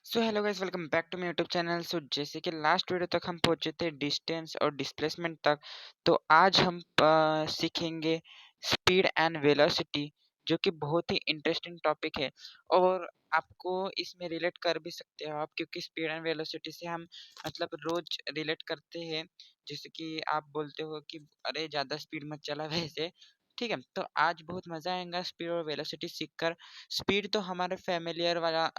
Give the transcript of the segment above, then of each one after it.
So hello guys, welcome back to my YouTube channel. So जैसे कि last video तक हम पहुंचे थे डिस्टेंस और डिस्प्लेसमेंट तक, तो आज हम सीखेंगे स्पीड एंड वेलोसिटी, जो कि बहुत ही इंटरेस्टिंग टॉपिक है। और आपको इसमें रिलेट कर भी सकते हो आप, क्योंकि स्पीड एंड वेलोसिटी से हम मतलब रोज रिलेट करते हैं। जैसे कि आप बोलते हो कि अरे ज़्यादा स्पीड मत चला वैसे। ठीक है, तो आज बहुत मज़ा आएगा स्पीड और वेलोसिटी सीखकर। स्पीड तो हमारे फैमिलियर वाला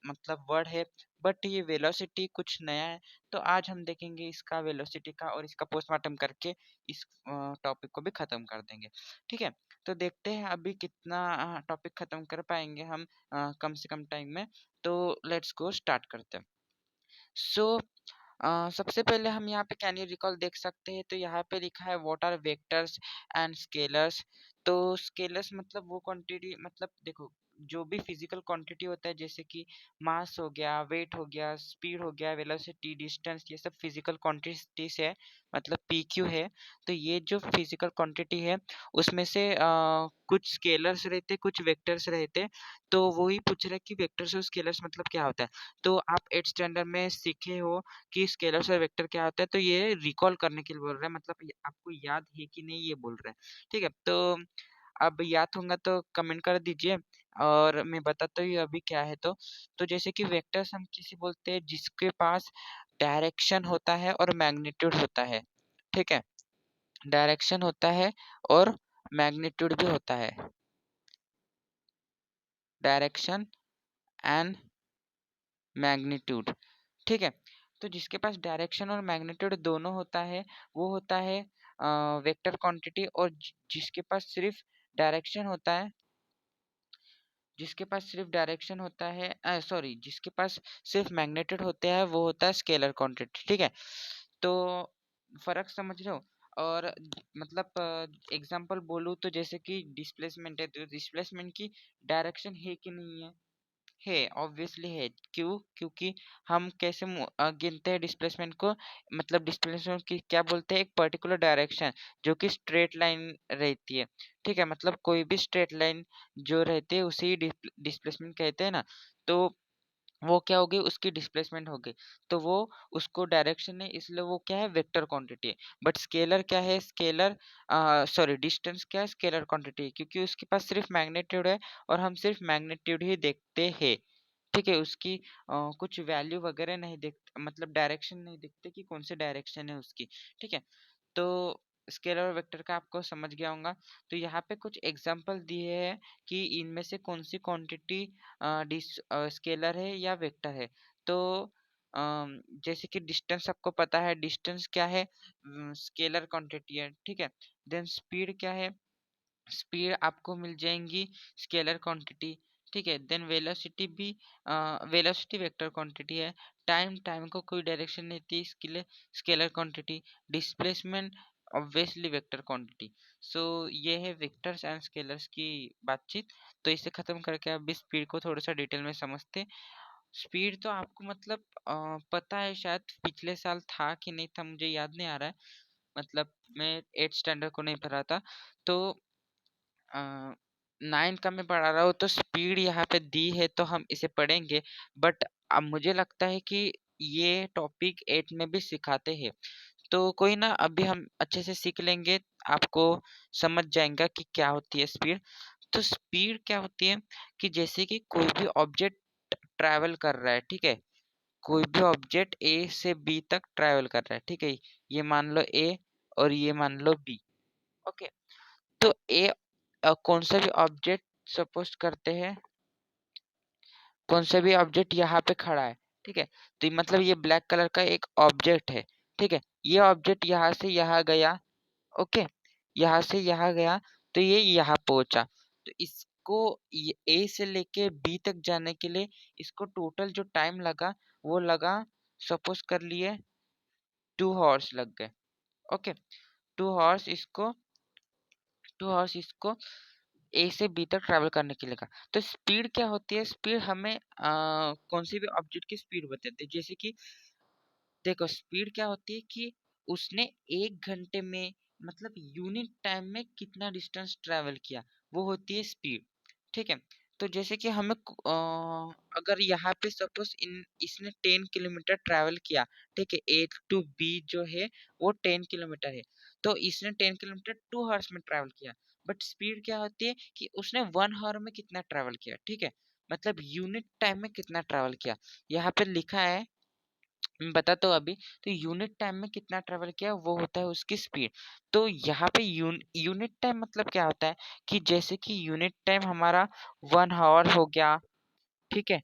मतलब वर्ड है, बट ये वेलोसिटी कुछ नया है। तो आज हम देखेंगे इसका वेलोसिटी का, और इसका पोस्टमार्टम करके इस टॉपिक को भी ख़त्म कर देंगे। ठीक है, तो देखते हैं अभी कितना टॉपिक ख़त्म कर पाएंगे हम कम से कम टाइम में। तो लेट्स गो, स्टार्ट करते हैं। सो सबसे पहले हम यहाँ पे कैन यू रिकॉल देख सकते हैं, तो यहाँ पे लिखा है what are vectors and scalars. तो स्केलर्स मतलब वो क्वांटिटी, मतलब देखो जो भी फिजिकल क्वांटिटी होता है, जैसे कि मास हो गया, वेट हो गया, स्पीड हो गया, वेलोसिटी, डिस्टेंस, ये सब फिजिकल क्वांटिटीज है, मतलब पीक्यू है। तो ये जो फिजिकल क्वांटिटी है उसमें से कुछ स्केलर्स रहते, कुछ वेक्टर्स रहते। तो वो ही पूछ रहे कि वेक्टर्स और स्केलर्स मतलब क्या होता है। तो आप 8th स्टैंडर्ड में सीखे हो कि स्केलर्स और वेक्टर क्या होता है, तो ये रिकॉल करने के लिए बोल रहे हैं, मतलब आपको याद है कि नहीं ये बोल रहे हैं। ठीक है, तो अब याद होगा तो कमेंट कर दीजिए, और मैं बताता हूँ अभी क्या है। तो जैसे कि वेक्टर्स हम किसी बोलते हैं जिसके पास डायरेक्शन होता है और मैग्नीट्यूड होता है। ठीक है, डायरेक्शन होता है और मैग्नीट्यूड भी होता है। Direction and magnitude. ठीक है, तो जिसके पास डायरेक्शन और मैग्नीट्यूड दोनों होता है वो होता है वेक्टर क्वांटिटी। और जिसके पास सिर्फ डायरेक्शन होता है, जिसके पास सिर्फ डायरेक्शन होता है, सॉरी, जिसके पास सिर्फ मैग्नीट्यूड होते हैं वो होता है स्केलर क्वांटिटी। ठीक है, तो फर्क समझ रहे हो। और मतलब एग्जांपल बोलूँ तो जैसे कि डिस्प्लेसमेंट है, तो डिस्प्लेसमेंट की डायरेक्शन है कि नहीं है, ऑब्वियसली है। क्यों? क्योंकि हम कैसे गिनते हैं डिस्प्लेसमेंट को, मतलब डिस्प्लेसमेंट की क्या बोलते हैं, एक पर्टिकुलर डायरेक्शन जो कि स्ट्रेट लाइन रहती है। ठीक है, मतलब कोई भी स्ट्रेट लाइन जो रहती है उसे ही डिस्प्लेसमेंट कहते हैं ना। तो वो क्या होगी, उसकी डिस्प्लेसमेंट होगी। तो वो उसको डायरेक्शन है, इसलिए वो क्या है, वेक्टर क्वांटिटी है। बट स्केलर क्या है, स्केलर सॉरी डिस्टेंस क्या है, स्केलर क्वांटिटी है, क्योंकि उसके पास सिर्फ मैग्नीट्यूड है और हम सिर्फ मैग्नीट्यूड ही देखते हैं। ठीक है, उसकी कुछ वैल्यू वगैरह नहीं देख, मतलब डायरेक्शन नहीं देखते कि कौन से डायरेक्शन है उसकी। ठीक है, तो स्केलर और वेक्टर का आपको समझ गया होगा। तो यहाँ पे कुछ एग्जांपल दिए हैं कि इनमें से कौन सी क्वांटिटी स्केलर है या वेक्टर है। तो जैसे कि डिस्टेंस आपको पता है, डिस्टेंस क्या है, स्केलर क्वांटिटी है। ठीक है, देन स्पीड क्या है, स्पीड आपको मिल जाएंगी स्केलर क्वांटिटी। ठीक है, देन वेलोसिटी भी वेलोसिटी वेक्टर क्वांटिटी है। टाइम, टाइम को कोई डायरेक्शन नहीं थी, इसके लिए scalar quantity. Displacement obviously vector quantity. So ये है वेक्टर्स एंड स्केलर्स की बातचीत। तो इसे खत्म करके अभी स्पीड को थोड़ा सा डिटेल में समझते। स्पीड तो आपको मतलब पता है, शायद पिछले साल था कि नहीं था मुझे याद नहीं आ रहा है, मतलब मैं 8th स्टैंडर्ड को नहीं पढ़ा था। तो 9th का मैं पढ़ा रहा हूँ, तो स्पीड यहाँ पे दी है तो हम इसे पढ़ेंगे। बट अब मुझे लगता है कि ये टॉपिक 8 में भी सिखाते हैं। तो कोई ना, अभी हम अच्छे से सीख लेंगे, आपको समझ जाएगा कि क्या होती है स्पीड। तो स्पीड क्या होती है कि जैसे कि कोई भी ऑब्जेक्ट ट्रैवल कर रहा है। ठीक है, कोई भी ऑब्जेक्ट ए से बी तक ट्रैवल कर रहा है। ठीक है, ये मान लो ए और ये मान लो बी। ओके, तो ए कौन सा भी ऑब्जेक्ट सपोज करते हैं, कौन सा भी ऑब्जेक्ट यहाँ पे खड़ा है। ठीक है, तो मतलब ये ब्लैक कलर का एक ऑब्जेक्ट है। ठीक है, ये ऑब्जेक्ट यहाँ से यहाँ गया। ओके, यहाँ से यहाँ गया, तो ये यहाँ पहुंचा। तो इसको ए से लेके बी तक जाने के लिए इसको टोटल जो टाइम लगा वो लगा, सपोज कर लिए 2 हॉर्स लग गए। ओके, 2 हॉर्स इसको ए से बी तक ट्रैवल करने के लिए का। तो स्पीड क्या होती है, स्पीड हमें कौन सी भी ऑब्जेक्ट की स्पीड बताते हैं। जैसे कि देखो, स्पीड क्या होती है कि उसने 1 घंटे में, मतलब यूनिट टाइम में कितना डिस्टेंस ट्रैवल किया, वो होती है स्पीड। ठीक है, तो जैसे कि हमें अगर यहाँ पे सपोज इसने 10 किलोमीटर ट्रैवल किया, ठीक है, ए टू बी जो है वो 10 किलोमीटर है, तो इसने 10 किलोमीटर 2 आवर्स में ट्रैवल किया। बट स्पीड क्या होती है कि उसने 1 आवर में कितना ट्रैवल किया, ठीक है, मतलब यूनिट टाइम में कितना ट्रैवल किया। यहाँ पे लिखा है, मैं बताता हूँ अभी। तो यूनिट टाइम में कितना ट्रैवल किया वो होता है उसकी स्पीड। तो यहाँ पे यूनिट टाइम मतलब क्या होता है कि जैसे कि यूनिट टाइम हमारा 1 आवर हो गया, ठीक है,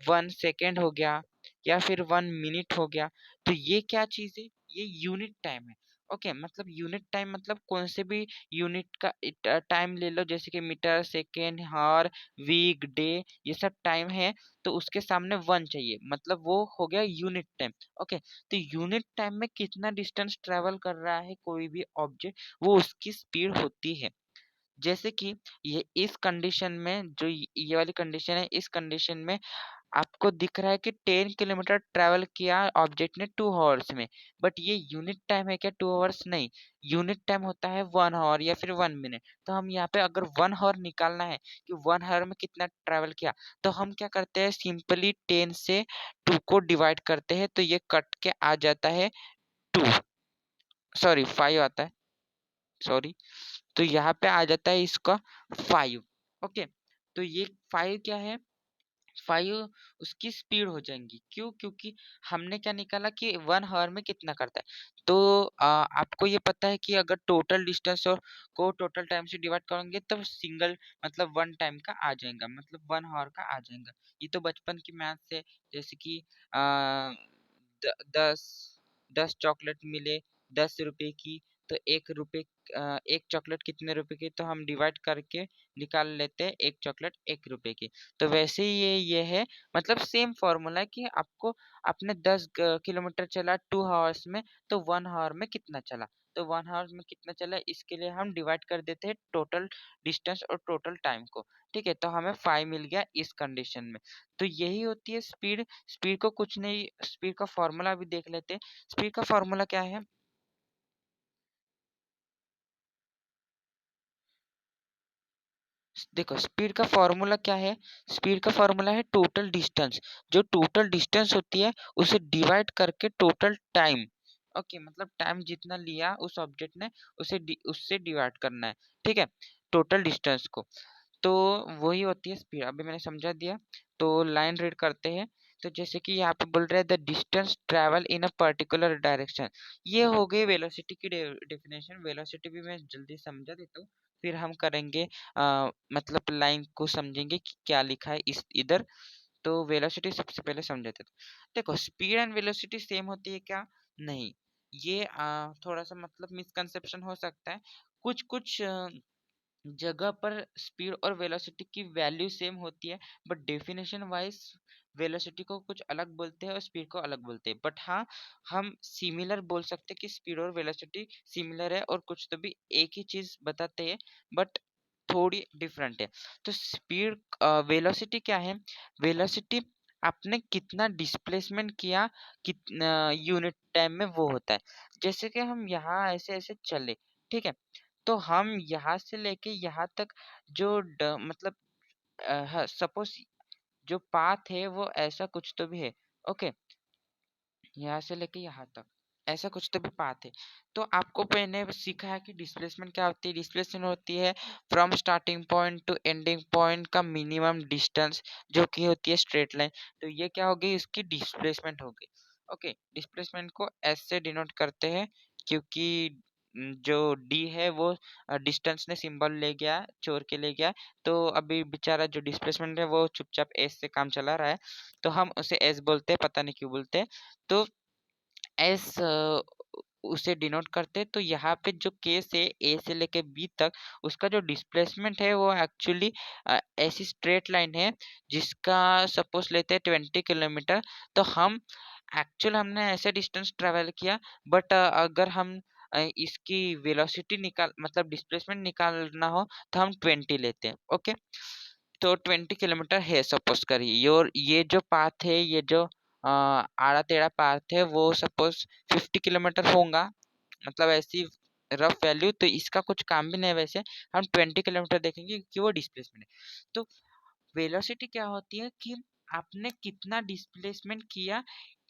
1 सेकेंड हो गया, या फिर 1 मिनट हो गया। तो ये क्या चीज है, ये यूनिट टाइम है। ओके, मतलब यूनिट टाइम मतलब कौन से भी यूनिट का टाइम ले लो, जैसे कि मीटर, सेकेंड, हावर, वीक, डे, ये सब टाइम है, तो उसके सामने 1 चाहिए, मतलब वो हो गया यूनिट टाइम। ओके, तो यूनिट टाइम में कितना डिस्टेंस ट्रेवल कर रहा है कोई भी ऑब्जेक्ट, वो उसकी स्पीड होती है। जैसे कि ये इस कंडीशन में, जो ये वाली कंडीशन है, इस कंडीशन में आपको दिख रहा है कि 10 किलोमीटर ट्रैवल किया ऑब्जेक्ट ने 2 आवर्स में। बट ये यूनिट टाइम है क्या, 2 आवर्स नहीं, यूनिट टाइम होता है 1 आवर या फिर 1 मिनट। तो हम यहाँ पे अगर 1 आवर निकालना है कि 1 आवर में कितना ट्रैवल किया, तो हम क्या करते हैं, सिंपली 10 से 2 को डिवाइड करते हैं, तो ये कट के आ जाता है 2, सॉरी 5 आता है, सॉरी। तो यहाँ पे आ जाता है इसका 5। ओके, तो ये 5 क्या है, 5 उसकी स्पीड हो जाएंगी। क्यों, क्योंकि हमने क्या निकाला कि 1 आवर में कितना करता है। तो आपको ये पता है कि अगर टोटल डिस्टेंस और को टोटल टाइम से डिवाइड करेंगे तब सिंगल मतलब 1 टाइम का आ जाएगा, मतलब 1 आवर का आ जाएगा। ये तो बचपन की मैथ से, जैसे कि आ, 10 चॉकलेट मिले 10 रुपए की, तो 1 रुपए, एक चॉकलेट कितने रुपए की, तो हम डिवाइड करके निकाल लेते हैं 1 चॉकलेट 1 रुपए की। तो वैसे ही ये है, मतलब सेम फॉर्मूला है कि आपको, आपने 10 किलोमीटर चला 2 आवर्स में, तो 1 आवर में कितना चला, तो 1 आवर में कितना चला, इसके लिए हम डिवाइड कर देते हैं टोटल डिस्टेंस और टोटल टाइम को। ठीक है, तो हमें 5 मिल गया इस कंडीशन में। तो यही होती है स्पीड। स्पीड को कुछ नहीं, स्पीड का फॉर्मूला भी देख लेते हैं। स्पीड का फॉर्मूला क्या है, देखो स्पीड का फॉर्मूला क्या है, स्पीड का फॉर्मूला है टोटल डिस्टेंस। जो टोटल डिस्टेंस होती है उसे डिवाइड करके टोटल टाइम। ओके, मतलब टाइम जितना लिया उस ऑब्जेक्ट ने, उससे डिवाइड करना है, ठीक है, टोटल डिस्टेंस को। तो वही होती है स्पीड। अभी मैंने समझा दिया, तो लाइन रीड करते हैं। तो जैसे कि यहाँ पे बोल रहे हैं the distance travel in a particular direction. ये हो गई वेलोसिटी की डेफिनेशन। वेलोसिटी भी मैं जल्दी समझा देता हूँ, फिर हम करेंगे मतलब लाइन को समझेंगे कि क्या लिखा है इस इधर। तो वेलोसिटी सबसे पहले समझाते थे। देखो स्पीड एंड वेलोसिटी सेम होती है क्या, नहीं, ये थोड़ा सा मतलब मिसकंसेप्शन हो सकता है। कुछ कुछ जगह पर स्पीड और वेलोसिटी की वैल्यू सेम होती है, बट डेफिनेशन वाइज वेलोसिटी को कुछ अलग बोलते हैं और स्पीड को अलग बोलते हैं। बट हाँ, हम सिमिलर बोल सकते हैं कि स्पीड और वेलोसिटी सिमिलर है, और कुछ तो भी एक ही चीज बताते हैं, बट थोड़ी डिफरेंट है। तो स्पीड, वेलोसिटी क्या है, वेलोसिटी आपने कितना डिस्प्लेसमेंट किया कितना यूनिट टाइम में, वो होता है। जैसे कि हम यहाँ ऐसे ऐसे चले, ठीक है, तो हम यहाँ से लेके यहाँ तक जो मतलब सपोज जो पाथ है वो ऐसा कुछ तो भी है। ओके, यहाँ से लेके यहाँ तक ऐसा कुछ तो भी पाथ है। तो आपको मैंने सीखा है कि डिस्प्लेसमेंट क्या होती है। डिस्प्लेसमेंट होती है from starting point two ending point का मिनिमम डिस्टेंस, जो कि होती है स्ट्रेट लाइन। तो ये क्या हो गई, इसकी डिस्प्लेसमेंट हो गई। ओके, डिस्प्लेसमेंट को एस से डिनोट करते हैं, क्योंकि जो डी है वो डिस्टेंस ने सिंबल ले गया, चोर के ले गया। तो अभी बेचारा जो डिस्प्लेसमेंट है वो चुपचाप एस से काम चला रहा है, तो हम उसे एस बोलते हैं, पता नहीं क्यों बोलते हैं। तो एस उसे डिनोट करते हैं। तो यहाँ पे जो केस है ए से लेके बी तक, उसका जो डिस्प्लेसमेंट है वो एक्चुअली ऐसी स्ट्रेट लाइन है जिसका सपोज लेते हैं 20 किलोमीटर। तो हम एक्चुअल हमने ऐसे डिस्टेंस ट्रेवल किया, बट अगर हम इसकी वेलोसिटी निकाल मतलब डिस्प्लेसमेंट निकालना हो तो हम 20 लेते हैं। ओके, तो 20 किलोमीटर है सपोज करिए, और ये जो पाथ है, ये जो आड़ा टेढ़ा पाथ है, वो सपोज 50 किलोमीटर होगा, मतलब ऐसी रफ वैल्यू। तो इसका कुछ काम भी नहीं है वैसे, हम 20 किलोमीटर देखेंगे कि वो डिस्प्लेसमेंट है। तो वेलोसिटी क्या होती है कि आपने कितना डिस्प्लेसमेंट किया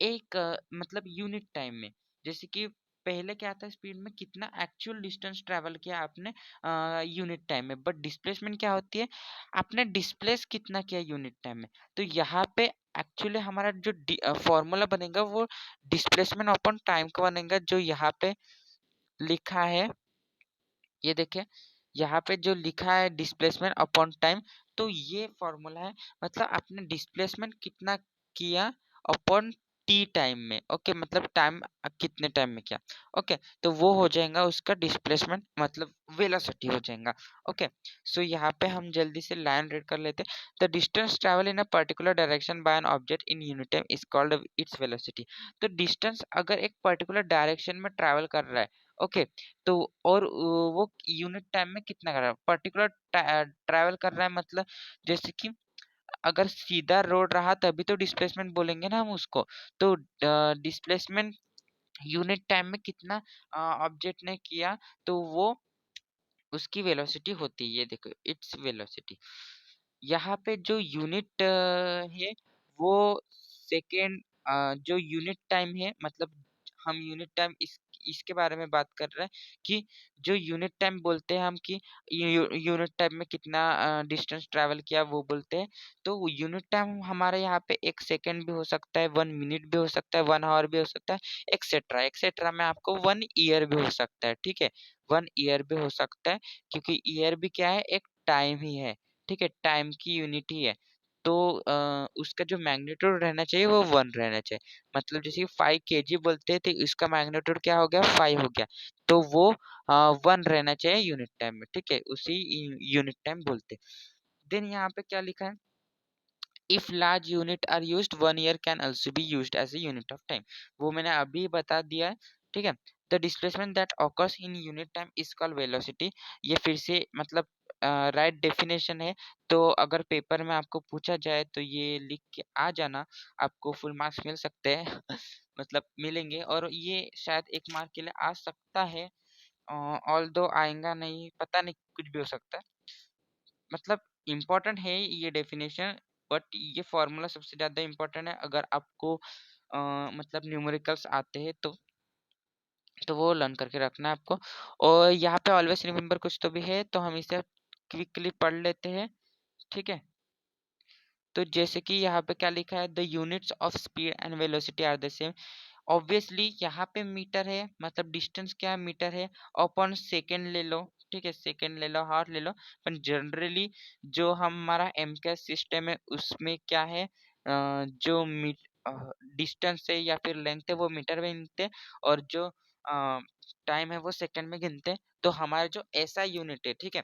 एक मतलब यूनिट टाइम में। जैसे कि पहले क्या था, स्पीड में कितना एक्चुअल डिस्टेंस ट्रैवल किया आपने यूनिट टाइम में, बट डिस्प्लेसमेंट क्या होती है आपने डिस्प्लेस कितना किया यूनिट टाइम में। तो यहाँ पे एक्चुअली हमारा जो फॉर्मूला बनेगा वो डिस्प्लेसमेंट अपॉन टाइम का बनेगा, जो यहाँ पे लिखा है। ये देखिए यहाँ पे जो लिखा है डिस्प्लेसमेंट अपॉन टाइम, तो ये फॉर्मूला है, मतलब आपने डिस्प्लेसमेंट कितना किया अपॉन टी टाइम में। ओके, मतलब टाइम कितने टाइम में किया। ओके, तो वो हो जाएगा उसका डिस्प्लेसमेंट, मतलब वेलोसिटी हो जाएगा। ओके, सो यहाँ पे हम जल्दी से लाइन रीड कर लेते हैं। The distance travel in a particular direction by an object in unit time is called its velocity. तो डिस्टेंस अगर एक पर्टिकुलर डायरेक्शन में ट्रैवल कर रहा है, ओके, तो और वो यूनिट टाइम में कितना कर रहा है, पर्टिकुलर ट्रैवल कर रहा है, मतलब जैसे कि अगर सीधा रोड रहा तभी तो डिस्प्लेसमेंट बोलेंगे ना हम उसको। तो डिस्प्लेसमेंट यूनिट टाइम में कितना ऑब्जेक्ट ने किया, तो वो उसकी वेलोसिटी होती है। ये देखो इट्स वेलोसिटी। यहाँ पे जो यूनिट है वो सेकेंड, जो यूनिट टाइम है, मतलब हम यूनिट टाइम इसके बारे में बात कर रहे हैं कि जो यूनिट टाइम बोलते हैं हम कि यूनिट टाइम में कितना डिस्टेंस ट्रैवल किया वो बोलते हैं। तो यूनिट टाइम हमारे यहाँ पे 1 सेकेंड भी हो सकता है, 1 मिनट भी हो सकता है, 1 आवर भी हो सकता है, एक्सेट्रा एक्सेट्रा में आपको 1 ईयर भी हो सकता है। ठीक है, 1 ईयर भी हो सकता है, क्योंकि ईयर भी क्या है, एक टाइम ही है। ठीक है, टाइम की यूनिट ही है। तो उसका जो मैग्नीट्यूड रहना चाहिए वो 1 रहना चाहिए। मतलब जैसे 5 kg बोलते हैं तो इसका मैग्नीट्यूड क्या हो गया, 5 हो गया। तो वो 1 रहना चाहिए यूनिट टाइम में। ठीक है, उसी यूनिट टाइम बोलते हैं। देन यहाँ पे क्या लिखा है, if large unit are used 1 year can also be used as a unit of time. वो मैंने अभी बता दिया है। ठीक है, the displacement that occurs in unit time is called velocity. ये फिर से मतलब राइट डेफिनेशन है। तो अगर पेपर में आपको पूछा जाए तो ये लिख के आ जाना, आपको फुल मार्क्स मिल सकते हैं। मतलब मिलेंगे, और ये शायद 1 मार्क के लिए आ सकता है, ऑल दो आएगा नहीं, पता नहीं, कुछ भी हो सकता है। मतलब इम्पोर्टेंट है ये डेफिनेशन, बट ये फॉर्मूला सबसे ज़्यादा इम्पोर्टेंट है अगर आपको मतलब न्यूमेरिकल्स आते हैं तो वो लर्न करके रखना है आपको। और यहाँ पे ऑलवेज रिमेम्बर कुछ तो भी है, तो हम इसे क्विकली पढ़ लेते हैं। ठीक है, तो जैसे कि यहाँ पे क्या लिखा है, the units of speed and velocity are the same. Obviously यहाँ पे मीटर है, मतलब डिस्टेंस क्या है, मीटर है। अपन सेकेंड ले लो, ठीक है, सेकेंड ले लो, हार्ट ले लो, पर जनरली जो हमारा एम का सिस्टम है उसमें क्या है, जो डिस्टेंस है या फिर लेंथ है वो मीटर में गिनते हैं, और जो टाइम है वो सेकंड में गिनते हैं। तो हमारा जो ऐसा यूनिट है, ठीक है,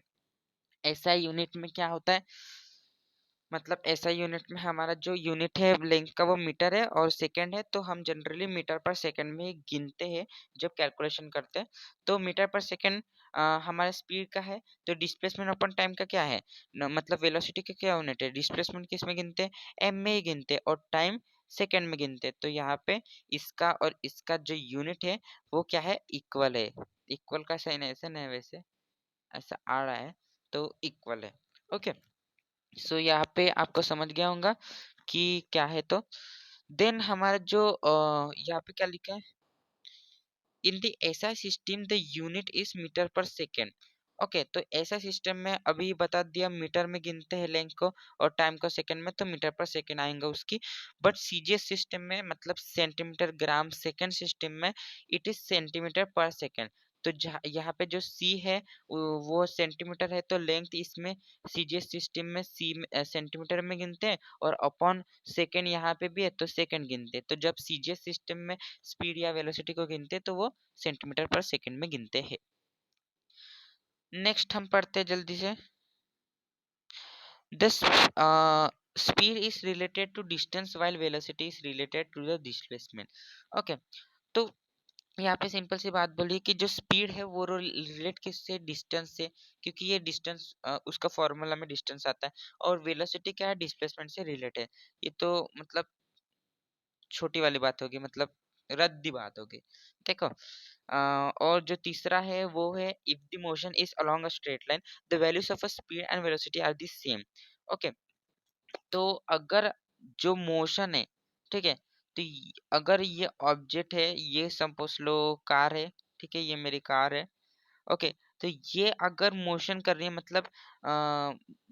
ऐसा यूनिट में क्या होता है, मतलब ऐसा यूनिट में हमारा जो यूनिट है लेंथ का वो मीटर है और सेकंड है, तो हम जनरली मीटर पर सेकंड में ही गिनते हैं जब कैलकुलेशन करते हैं। तो मीटर पर सेकंड हमारा स्पीड का है, तो डिस्प्लेसमेंट अपन टाइम का क्या है, मतलब वेलोसिटी का क्या यूनिट है, डिस्प्लेसमेंट किस में गिनते हैं, एम में ही गिनते हैं, और टाइम सेकंड में गिनते हैं। तो यहाँ पे इसका और इसका जो यूनिट है वो क्या है, इक्वल है। इक्वल का साइन ऐसे नहीं, वैसे ऐसा आ रहा है, तो इक्वल है। ओके, सो यहाँ पे आपको समझ गया होगा कि क्या है। तो देन हमारा जो यहाँ पे क्या लिखा है, in the SI system the unit is metre per second. Okay, तो ऐसा सिस्टम में अभी बता दिया मीटर में गिनते हैं लेंथ को, और टाइम को सेकंड में, तो मीटर पर सेकंड आएगा उसकी। बट सीजीएस सिस्टम में, मतलब सेंटीमीटर ग्राम सेकंड सिस्टम में, इट इज सेंटीमीटर पर सेकंड। तो यहाँ पे जो सी है वो सेंटीमीटर है, तो लेंथ इसमें सीजीएस सिस्टम में सी सेंटीमीटर में गिनते हैं, और अपॉन सेकंड यहाँ पे भी है तो सेकंड गिनते हैं। तो जब सीजीएस सिस्टम में स्पीड या वेलोसिटी को गिनते हैं तो वो सेंटीमीटर पर सेकंड में गिनते हैं। नेक्स्ट हम पढ़ते हैं जल्दी से। This speed is related to distance while velocity is related to the displacement. Okay, तो यहाँ पे सिंपल सी बात बोली कि जो स्पीड है वो रिलेट किससे, डिस्टेंस से, क्योंकि ये डिस्टेंस उसका फॉर्मूला में डिस्टेंस आता है, और वेलोसिटी क्या है, डिस्प्लेसमेंट से रिलेट है। ये तो मतलब छोटी वाली बात होगी, मतलब रद्दी बात होगी। देखो और जो तीसरा है वो है, if the motion is along a straight line the values of a speed and velocity are the same. Okay, तो अगर जो मोशन है, ठीक है, तो अगर ये ऑब्जेक्ट है, ये सपोज लो कार है, ठीक है, ये मेरी कार है, ओके, तो ये अगर मोशन कर रही है मतलब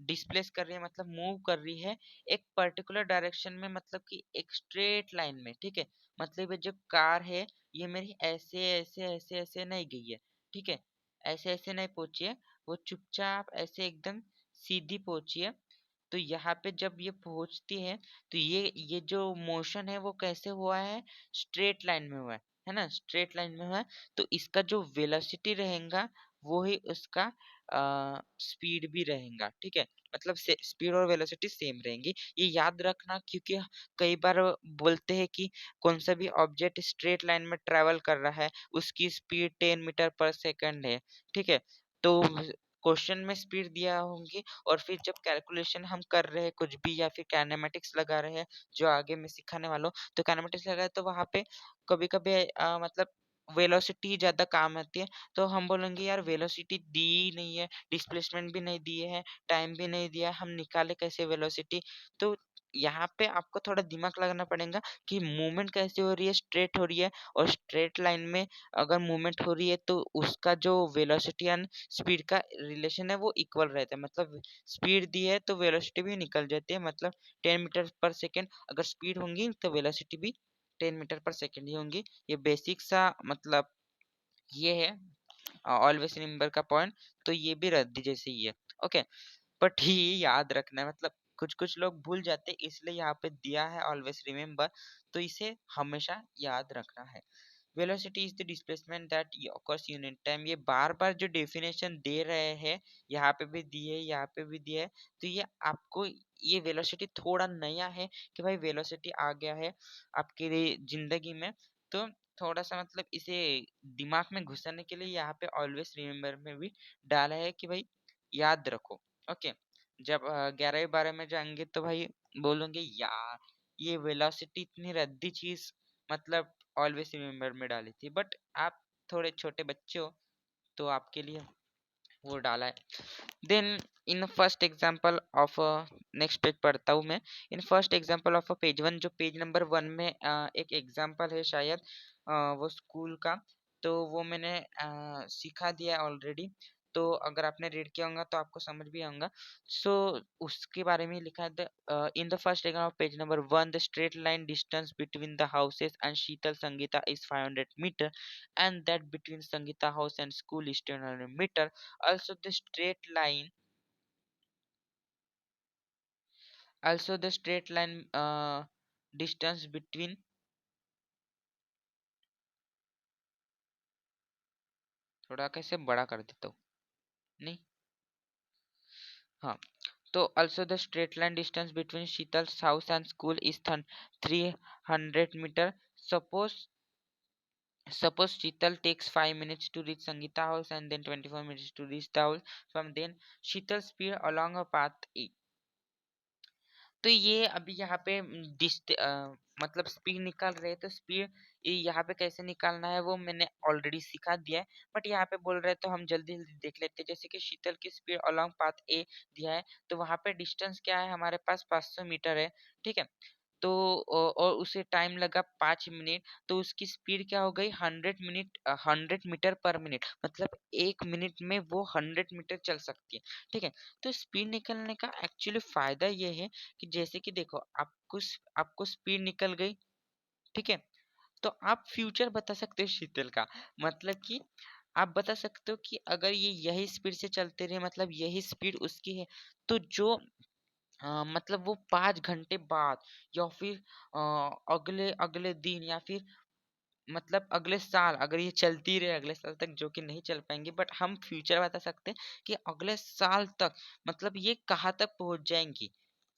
डिस्प्लेस कर रही है मतलब मूव कर रही है एक पर्टिकुलर डायरेक्शन में, मतलब कि एक स्ट्रेट लाइन में, ठीक है, मतलब ये जो कार है ये मेरी ऐसे ऐसे ऐसे ऐसे नहीं गई है, ठीक है, ऐसे ऐसे नहीं पहुंची है, वो चुपचाप ऐसे एकदम सीधी पहुंची है। तो यहाँ पे जब ये पहुंचती है तो ये जो मोशन है वो कैसे हुआ है, स्ट्रेट लाइन में हुआ है ना, स्ट्रेट लाइन में हुआ है। तो इसका जो वेलोसिटी रहेगा वो ही उसका स्पीड भी रहेगा, ठीक है, मतलब स्पीड और वेलोसिटी सेम रहेंगी, ये याद रखना, क्योंकि कई बार बोलते हैं कि कौन सा भी ऑब्जेक्ट स्ट्रेट लाइन में ट्रेवल कर रहा है उसकी स्पीड 10 मीटर पर सेकंड है, ठीक है। तो क्वेश्चन में स्पीड दिया होंगी और फिर जब कैलकुलेशन हम कर रहे हैं कुछ भी या फिर काइनेमेटिक्स लगा रहे हैं जो आगे मैं सिखाने वाला हूँ, तो काइनेमेटिक्स लगा है तो वहाँ पे कभी कभी मतलब वेलोसिटी ज्यादा काम आती है, तो हम बोलेंगे यार वेलोसिटी दी ही नहीं है, डिस्प्लेसमेंट भी नहीं दिए है, टाइम भी नहीं दिया, हम निकाले कैसे वेलोसिटी। तो यहाँ पे आपको थोड़ा दिमाग लगाना पड़ेगा कि मूवमेंट कैसे हो रही है, स्ट्रेट हो रही है, और स्ट्रेट लाइन में अगर मूवमेंट हो रही है तो उसका जो वेलोसिटी एंड स्पीड का रिलेशन है वो इक्वल रहता है, मतलब स्पीड दी है तो वेलोसिटी भी निकल जाती है, मतलब 10 मीटर पर सेकेंड अगर स्पीड होंगी तो वेलोसिटी भी 10 मीटर पर सेकेंड ही होंगी। ये बेसिक सा मतलब ये है ऑलवेज रिमेम्बर का पॉइंट। तो ये भी रद्दी जैसे ही है, ओके, बट ये याद रखना है, मतलब कुछ कुछ लोग भूल जाते हैं इसलिए यहाँ पे दिया है ऑलवेज रिमेम्बर, तो इसे हमेशा याद रखना है। Velocity is the displacement that occurs unit time, ये बार बार जो डेफिनेशन दे रहे हैं, यहाँ पे भी दिए यहाँ पे भी दिया है, तो ये आपको ये वेलोसिटी थोड़ा नया है कि भाई वेलोसिटी आ गया है आपके लिए जिंदगी में, तो थोड़ा सा मतलब इसे दिमाग में घुसाने के लिए यहाँ पे ऑलवेज रिमेम्बर में भी डाला है कि भाई याद रखो, ओके। जब 11वीं 12वीं में जाएंगे तो भाई बोलोगे यार ये वेलोसिटी इतनी रद्दी चीज मतलब ऑलवेज रिमेम्बर में डाली थी, बट आप थोड़े छोटे बच्चे हो तो आपके लिए वो डाला है। Then in first example of next page पढ़ता हूँ मैं। In first example of page 1, जो पेज नंबर 1 में एक एग्जांपल है शायद वो स्कूल का, तो वो मैंने सिखा दिया ऑलरेडी, तो अगर आपने रीड किया होगा तो आपको समझ भी आऊंगा। सो उसके बारे में लिखा है in the first example of page number 1, the straight line distance between the houses and Sheetal Sangeeta is 500 metre and that between Sangeeta house and school is 200 metre. Also the straight line, also the straight line distance between, थोड़ा कैसे बड़ा कर देता हूँ, नहीं, हाँ, तो also the straight line distance between Sheetal's house and school is 300 meter. Suppose Sheetal takes 5 minutes to reach Sangeeta house and then 24 minutes to reach the house. From then Sheetal speed along a path A, तो ये अभी यहाँ पे मतलब speed निकाल रहे हैं, तो स्पीड यहाँ पे कैसे निकालना है वो मैंने ऑलरेडी सिखा दिया है, बट यहाँ पे बोल रहे हैं तो हम जल्दी जल्दी देख लेते हैं। जैसे कि शीतल की स्पीड अलोंग पाथ ए दिया है, तो वहाँ पे डिस्टेंस क्या है हमारे पास 500 मीटर है, ठीक है, तो और उसे टाइम लगा 5 मिनट, तो उसकी स्पीड क्या हो गई 100 मिनट 100 मीटर पर मिनट, मतलब 1 मिनट में वो 100 मीटर चल सकती है, ठीक है। तो स्पीड निकलने का एक्चुअली फायदा ये है कि जैसे कि देखो आपको स्पीड निकल गई, ठीक है, तो आप फ्यूचर बता सकते हो शीतल का, मतलब कि आप बता सकते हो कि अगर ये यही स्पीड से चलते रहे, मतलब यही स्पीड उसकी है, तो जो मतलब वो 5 घंटे बाद या फिर अगले अगले दिन या फिर मतलब अगले साल अगर ये चलती रहे अगले साल तक, जो कि नहीं चल पाएंगे, बट हम फ्यूचर बता सकते हैं कि अगले साल तक मतलब ये कहाँ तक पहुंच जाएंगी,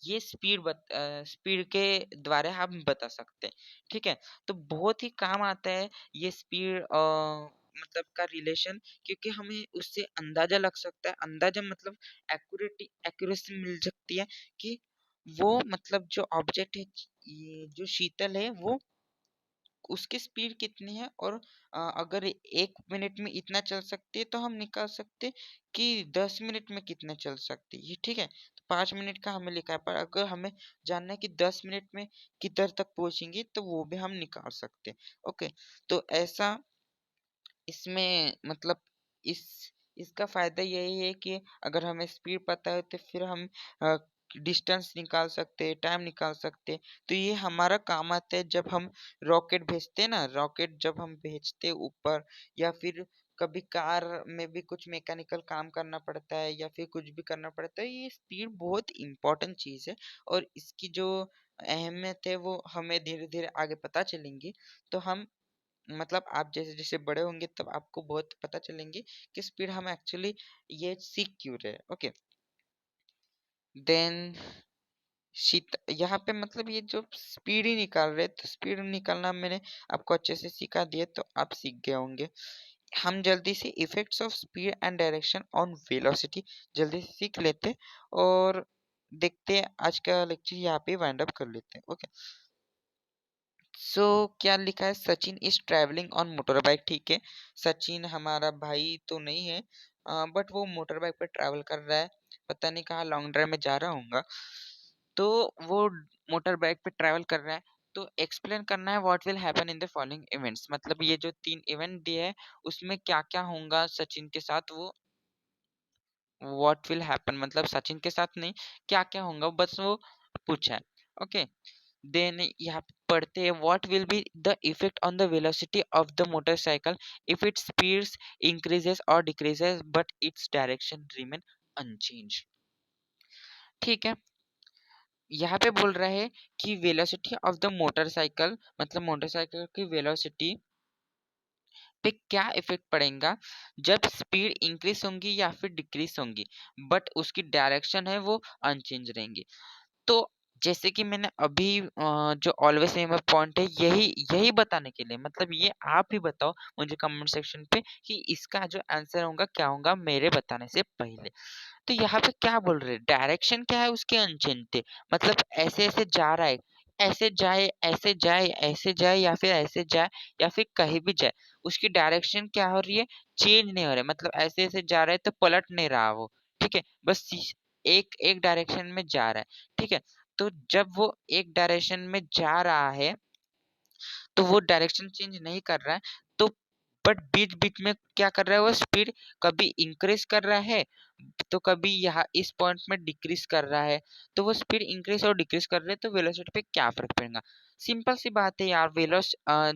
ये स्पीड के द्वारा हम बता सकते हैं, ठीक है। तो बहुत ही काम आता है ये स्पीड मतलब का रिलेशन, क्योंकि हमें उससे अंदाजा लग सकता है, अंदाजा मतलब एक्यूरेसी मिल सकती है कि वो मतलब जो ऑब्जेक्ट है, ये जो शीतल है वो उसकी स्पीड कितनी है, और अगर 1 मिनट में इतना चल सकती है तो हम निकाल सकते हैं कि 10 मिनट में कितना चल सकती है, ठीक है। तो 5 मिनट का हमें लिखा है, पर अगर हमें जानना है कि 10 मिनट में किधर तक पहुंचेंगे तो वो भी हम निकाल सकते हैं। ओके, तो ऐसा इसमें मतलब इस इसका फायदा यही है कि अगर हमें स्पीड पता है तो फिर हम डिस्टेंस निकाल सकते हैं, टाइम निकाल सकते हैं। तो ये हमारा काम आता है जब हम रॉकेट भेजते हैं ना, रॉकेट जब हम भेजते हैं ऊपर, या फिर कभी कार में भी कुछ मैकेनिकल काम करना पड़ता है या फिर कुछ भी करना पड़ता है, ये स्पीड बहुत इंपॉर्टेंट चीज़ है। और इसकी जो अहमियत है वो हमें धीरे धीरे आगे पता चलेंगी। तो हम मतलब आप जैसे जैसे बड़े होंगे तब आपको बहुत पता चलेंगे कि स्पीड हम एक्चुअली ये सीख क्यों रहे हैं। ओके, देन शीत यहाँ पे मतलब ये जो स्पीड ही निकाल रहे, तो स्पीड निकालना मैंने आपको अच्छे से सिखा दिया, तो आप सीख गए होंगे। हम जल्दी से effects of speed and direction on velocity जल्दी से सीख लेते और देखते हैं, आज का लेक्चर यहाँ पे वाइंड अप कर लेते हैं। ओके, सो क्या लिखा है, Sachin is travelling on motor bike. ठीक है, सचिन हमारा भाई तो नहीं है, बट वो मोटर बाइक पे ट्रैवल कर रहा है, पता नहीं कहाँ लॉन्ग ड्राइव में जा रहा होगा। तो वो मोटर बाइक पे ट्रैवल कर रहा है, तो एक्सप्लेन करना है what will happen in the following events. मतलब ये जो 3 इवेंट दिए है उसमें क्या क्या होगा सचिन के साथ, वो व्हाट विल हैपन मतलब सचिन के साथ नहीं, क्या क्या होगा बस वो पूछा है। ओके, देन यहाँ पे पढ़ते हैं what will be the effect on the velocity of the motorcycle if its speeds increases और decreases but its direction remain unchanged. ठीक है, यहाँ पे बोल रहा है कि वेलोसिटी ऑफ द मोटरसाइकिल मतलब मोटरसाइकिल की वेलोसिटी पे क्या इफेक्ट पड़ेगा जब स्पीड इंक्रीज होंगी या फिर डिक्रीज होंगी, बट उसकी डायरेक्शन है वो अनचेंज रहेंगी। तो जैसे कि मैंने अभी जो ऑलवेज रिमेंबर पॉइंट है यही यही बताने के लिए, मतलब ये आप ही बताओ मुझे कमेंट सेक्शन पे कि इसका जो आंसर होगा क्या होगा मेरे बताने से पहले। तो यहाँ पे क्या बोल रहे हैं, डायरेक्शन क्या है उसके अनचेंज थे, मतलब ऐसे ऐसे जा रहा है, ऐसे जाए ऐसे जाए ऐसे जाए या फिर ऐसे जाए या फिर कहीं भी जाए, उसकी डायरेक्शन क्या हो रही है, चेंज नहीं हो रहा है, मतलब ऐसे ऐसे जा रहा है तो पलट नहीं रहा वो। ठीक है, बस एक एक डायरेक्शन में जा रहा है। ठीक है, तो जब वो एक डायरेक्शन में जा रहा है तो वो डायरेक्शन चेंज नहीं कर रहा है, तो बट बीच बीच में क्या कर रहा है, वो स्पीड कभी इंक्रीज कर रहा है तो कभी यहाँ इस पॉइंट में डिक्रीज कर रहा है। तो वो स्पीड इंक्रीज और डिक्रीज कर रहे हैं तो वेलोसिटी पे क्या फर्क पड़ेगा। सिंपल सी बात है यार,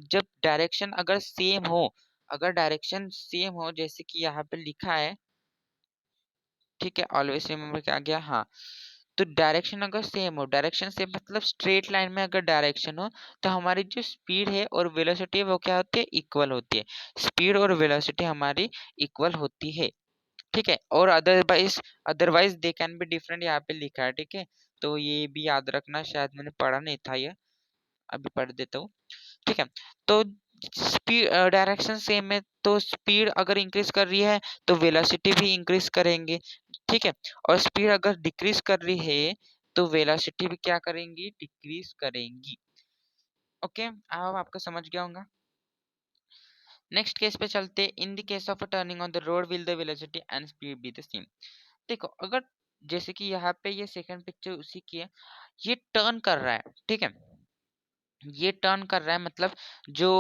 जब डायरेक्शन अगर सेम हो, अगर डायरेक्शन सेम हो जैसे कि यहाँ पे लिखा है, ठीक है, ऑलवेज रिमेम्बर क्या गया, हाँ, तो डायरेक्शन अगर सेम हो, डायरेक्शन सेम मतलब स्ट्रेट लाइन में अगर डायरेक्शन हो, तो हमारी जो स्पीड है और वेलोसिटी है वो क्या होती है, इक्वल होती है। स्पीड और वेलोसिटी हमारी इक्वल होती है। ठीक है, और otherwise otherwise they can be different, यहाँ पे लिखा है। ठीक है, तो ये भी याद रखना, शायद मैंने पढ़ा नहीं था ये, अभी पढ़ देता हूँ। ठीक है, तो स्पीड डायरेक्शन सेम है तो स्पीड अगर इंक्रीज कर रही है तो वेलोसिटी भी इंक्रीज करेंगे। ठीक है, और स्पीड अगर डिक्रीज कर रही है तो वेलोसिटी भी क्या करेंगी, डिक्रीज करेंगी। ओके, अब आपको समझ गया होगा। नेक्स्ट केस पे चलते, in the case of a turning on the road will the velocity and speed be the same. देखो, अगर जैसे कि यहाँ पे ये सेकंड पिक्चर उसी की है, ये टर्न कर रहा है। ठीक है, ये टर्न कर रहा है मतलब जो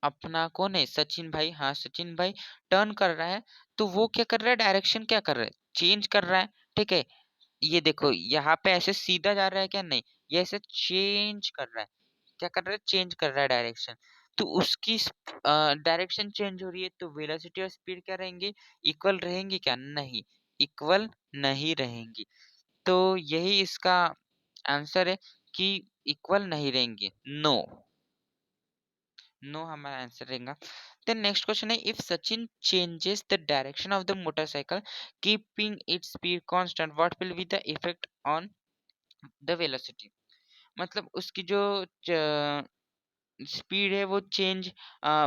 अपना कौन है, सचिन भाई, हाँ सचिन भाई टर्न कर रहा है, तो वो क्या कर रहा है, डायरेक्शन क्या कर रहा है, चेंज कर रहा है। ठीक है, ये देखो यहाँ पे ऐसे सीधा जा रहा है क्या, नहीं, ये ऐसे चेंज कर रहा है, क्या कर रहा है, चेंज कर रहा है डायरेक्शन। तो उसकी डायरेक्शन चेंज हो रही है तो वेलोसिटी और स्पीड क्या रहेंगी, इक्वल रहेंगी क्या, नहीं, इक्वल नहीं रहेंगी। तो यही इसका आंसर है कि इक्वल नहीं रहेंगे, नो, नो हमारा आंसर रहेगा। देन नेक्स्ट क्वेश्चन है, if Sachin changes the direction of the motorcycle keeping its speed constant what will be the effect on the velocity. मतलब उसकी जो स्पीड है वो चेंज,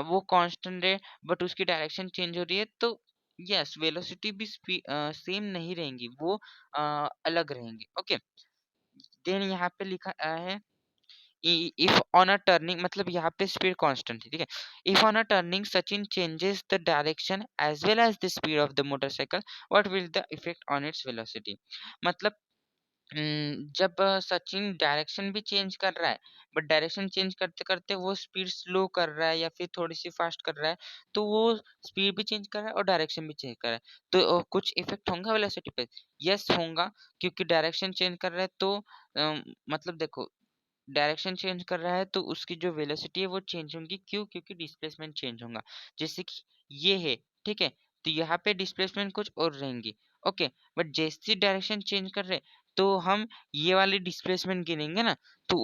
वो कांस्टेंट है बट उसकी डायरेक्शन चेंज हो रही है, तो यस वेलोसिटी भी सेम नहीं रहेंगी, वो अलग रहेंगी। ओके, देन यहाँ पे लिखा है इफ ऑन अ टर्निंग, मतलब यहाँ पे स्पीड कांस्टेंट है। ठीक है, if on a turning Sachin changes the direction as well as the speed of the motorcycle what will the effect on its velocity. मतलब जब सचिन डायरेक्शन भी चेंज कर रहा है, बट डायरेक्शन चेंज करते-करते वो स्पीड स्लो कर रहा है या फिर थोड़ी-सी फास्ट कर रहा है, तो वो स्पीड भी चेंज कर रहा है और डायरेक्शन भी चेंज कर रहा है। तो कुछ इफ़ेक्ट होंगा वेलोसिटी पे? यस होगा, क्योंकि डायरेक्शन चेंज कर रहा है तो मतलब देखो, डायरेक्शन चेंज कर रहा है तो उसकी जो वेलोसिटी है वो चेंज होंगी। क्यों? क्योंकि डिस्प्लेसमेंट चेंज होगा। जैसे कि ये है, ठीक है? तो यहाँ पे डिस्प्लेसमेंट कुछ और रहेंगी, ओके। बट जैसे ही डायरेक्शन चेंज कर रहे हैं, तो हम ये वाली डिस्प्लेसमेंट गिनेंगे ना, तो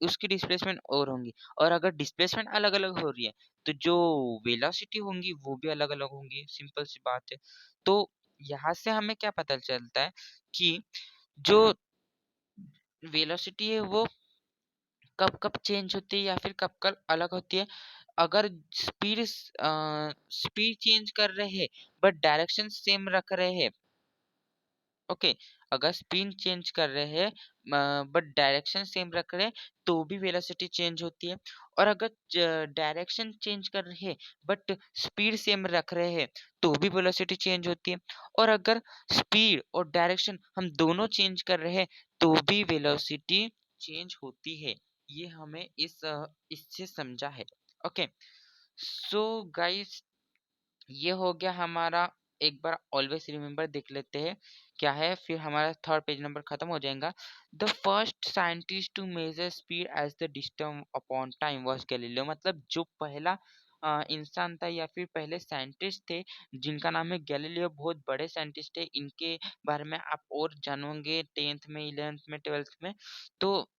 उसकी डिस्प्लेसमेंट और होंगी। और अगर डिस्प्लेसमेंट अलग-अलग हो रही है, तो जो वेलोसिटी होंगी वो भी अलग-अलग होंगी, सिंपल सी बात है। तो यहाँ से हमें क्या पता चलता है कि जो वेलोसिटी है वो कब-कब चेंज होती है या फिर कब-कब अलग होती है। अगर स्पीड चेंज कर रहे हैं बट डायरेक्शन सेम रख रहे हैं, ओके। अगर स्पिन चेंज कर रहे हैं बट डायरेक्शन सेम रख रहे हैं, तो भी वेलोसिटी चेंज होती है। और अगर डायरेक्शन चेंज कर रहे हैं बट स्पीड सेम रख रहे हैं, तो भी वेलोसिटी चेंज होती है। और अगर स्पीड और डायरेक्शन हम दोनों चेंज कर रहे हैं, तो भी वेलोसिटी चेंज होती है। ये हमें इससे समझा है, ओके। सो गाइस, ये हो गया हमारा। एक बार ऑलवेज रिमेंबर देख लेते हैं क्या है, फिर हमारा थर्ड पेज नंबर खत्म हो जाएगा। The first scientist to measure speed as the distance upon time was Galileo. मतलब जो पहला इंसान था या फिर पहले साइंटिस्ट थे जिनका नाम है गैलीलियो, बहुत बड़े साइंटिस्ट है। इनके बारे में आप और जानोगे 10th में, 11th में, 12th में। तो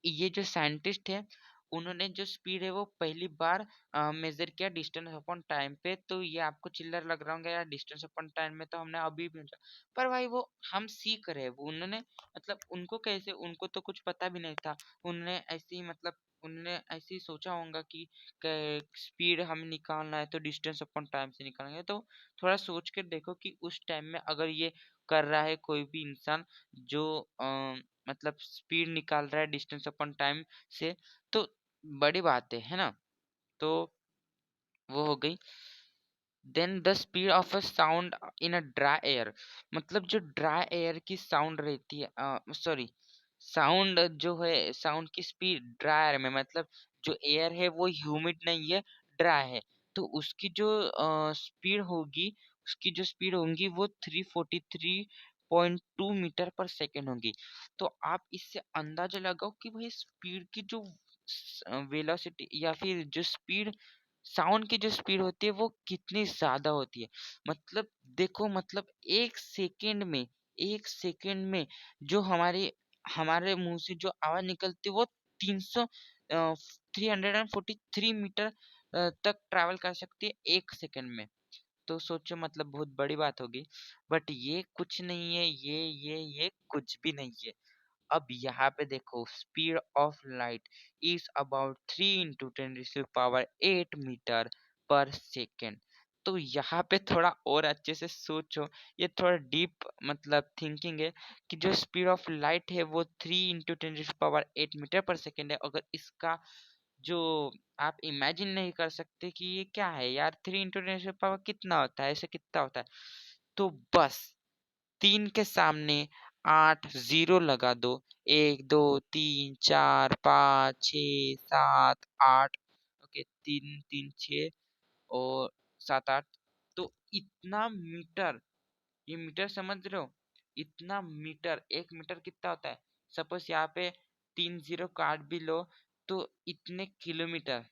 ये जो साइंटिस्ट है, उन्होंने जो स्पीड है वो पहली बार मेजर किया डिस्टेंस अपॉन टाइम पे। तो ये आपको चिल्लर लग रहा होगा यार, डिस्टेंस अपॉन टाइम में तो हमने अभी भी पर भाई वो हम सीख रहे हैं। वो उन्होंने मतलब उनको कैसे, उनको तो कुछ पता भी नहीं था। उन्होंने ऐसे ही मतलब उन्होंने ऐसे ही सोचा होगा कि स्पीड हमें निकालना है तो डिस्टेंस अपॉन टाइम से निकालेंगे। तो थोड़ा सोच कर देखो कि उस टाइम में अगर ये कर रहा है कोई भी इंसान, जो मतलब स्पीड निकाल रहा है डिस्टेंस अपॉन टाइम से, तो बड़ी बात है ना? तो वो हो गई। Then the speed of a sound in a dry air. मतलब जो ड्राई एयर की साउंड रहती है, सॉरी, साउंड जो है, साउंड की स्पीड ड्राई एयर में, मतलब जो एयर है वो ह्यूमिड नहीं है, ड्राई है। तो उसकी जो स्पीड होगी, उसकी जो स्पीड होंगी वो 343.2 मीटर पर सेकेंड होगी। तो आप इससे अंदाजा लगाओ कि भाई स्पीड की जो वेलोसिटी या फिर जो स्पीड, साउंड की जो स्पीड होती है वो कितनी ज्यादा होती है। मतलब देखो, मतलब एक सेकंड में जो हमारे मुंह से जो आवाज निकलती है वो 300 343 मीटर तक ट्रैवल कर सकती है एक सेकंड में। तो सोचो, मतलब बहुत बड़ी बात होगी। बट ये कुछ नहीं है, ये कुछ भी नहीं है। अब यहाँ पे देखो, speed of light is about 3 × 10⁻⁸ metre per second. तो यहाँ पे थोड़ा और अच्छे से सोचो, ये थोड़ा डीप मतलब थिंकिंग है कि जो स्पीड ऑफ लाइट है वो 3 × 10⁸ मीटर पर सेकेंड है। अगर इसका जो आप इमेजिन नहीं कर सकते कि ये क्या है यार, 3 × 10⁻⁴ कितना होता है, ऐसे कितना होता है, तो बस 3 के सामने 8 जीरो लगा दो। 1 2 3 4 5 6 7 8, ओके, 3 3 6 और 7 8। तो इतना मीटर, ये मीटर समझ रहे हो? इतना मीटर, 1 मीटर कितना होता है? सपोज यहाँ पे 3 जीरो काट भी लो, तो इतने किलोमीटर,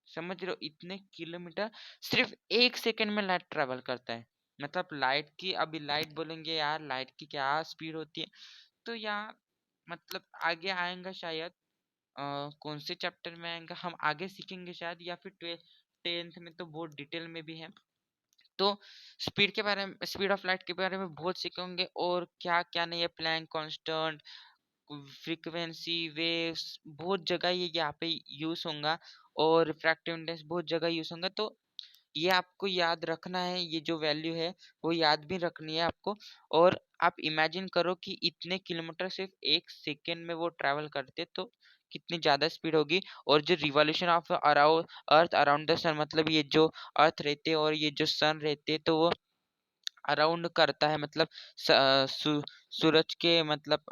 समझ रहे हो? इतने किलोमीटर सिर्फ एक सेकंड में लाइट ट्रेवल करता है। मतलब लाइट की, अभी लाइट बोलेंगे यार, लाइट की क्या स्पीड होती है, तो यार मतलब आगे आएगा शायद। कौन से चैप्टर में आएगा हम आगे सीखेंगे शायद, या फिर 10th में तो बहुत डिटेल में भी है। तो स्पीड के बारे में, स्पीड ऑफ लाइट के बारे में बहुत सीखेंगे, और क्या क्या नहीं है, प्लैंक कांस्टेंट, फ्रीक्वेंसी, वेव्स, बहुत जगह ये यहाँ पे यूज होगा। और रिफ्रैक्टिव इंडेक्स बहुत जगह यूज होगा। तो ये आपको याद रखना है, ये जो वैल्यू है वो याद भी रखनी है आपको। और आप इमेजिन करो कि इतने किलोमीटर सिर्फ एक सेकेंड में वो ट्रैवल करते, तो कितनी ज्यादा स्पीड होगी। और जो revolution of around earth around the sun, मतलब ये जो अर्थ रहते और ये जो सन रहते, तो वो अराउंड करता है, मतलब सूरज के मतलब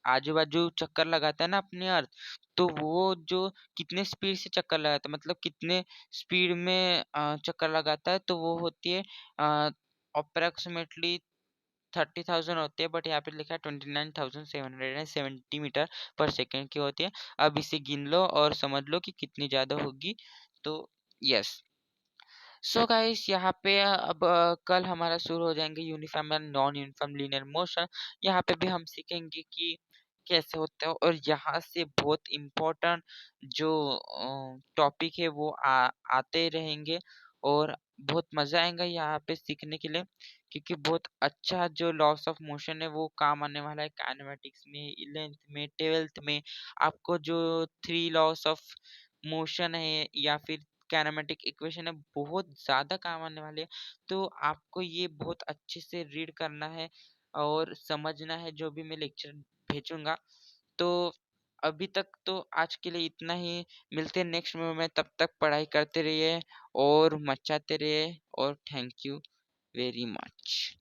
आजू बाजू चक्कर लगाता है ना अपनी अर्थ, तो वो जो कितने स्पीड से चक्कर लगाता है, मतलब कितने स्पीड में चक्कर लगाता है, तो वो होती है अप्रोक्सीमेटली 30,000 होती है, बट यहाँ पे लिखा है 29,770 मीटर पर सेकेंड की होती है। अब इसे गिन लो और समझ लो कि कितनी ज़्यादा होगी। तो यस, सो गाइस यहाँ पे अब कल हमारा शुरू हो जाएंगे uniform and non uniform linear motion. यहाँ पे भी हम सीखेंगे कि कैसे होता है, और यहाँ से बहुत इम्पोर्टेंट जो टॉपिक है वो आते रहेंगे, और बहुत मजा आएगा यहाँ पे सीखने के लिए, क्योंकि बहुत अच्छा जो लॉस ऑफ मोशन है वो काम आने वाला है काइनेमेटिक्स में, 11th में, 12th में। आपको जो 3 लॉस ऑफ मोशन है या फिर काइनेमेटिक इक्वेशन है, बहुत ज़्यादा काम आने वाले हैं। तो आपको ये बहुत अच्छे से रीड करना है और समझना है जो भी मैं लेक्चर भेजूँगा। तो अभी तक तो आज के लिए इतना ही, मिलते हैं नेक्स्ट में। तब तक पढ़ाई करते रहिए और मचाते रहिए, और थैंक यू वेरी मच।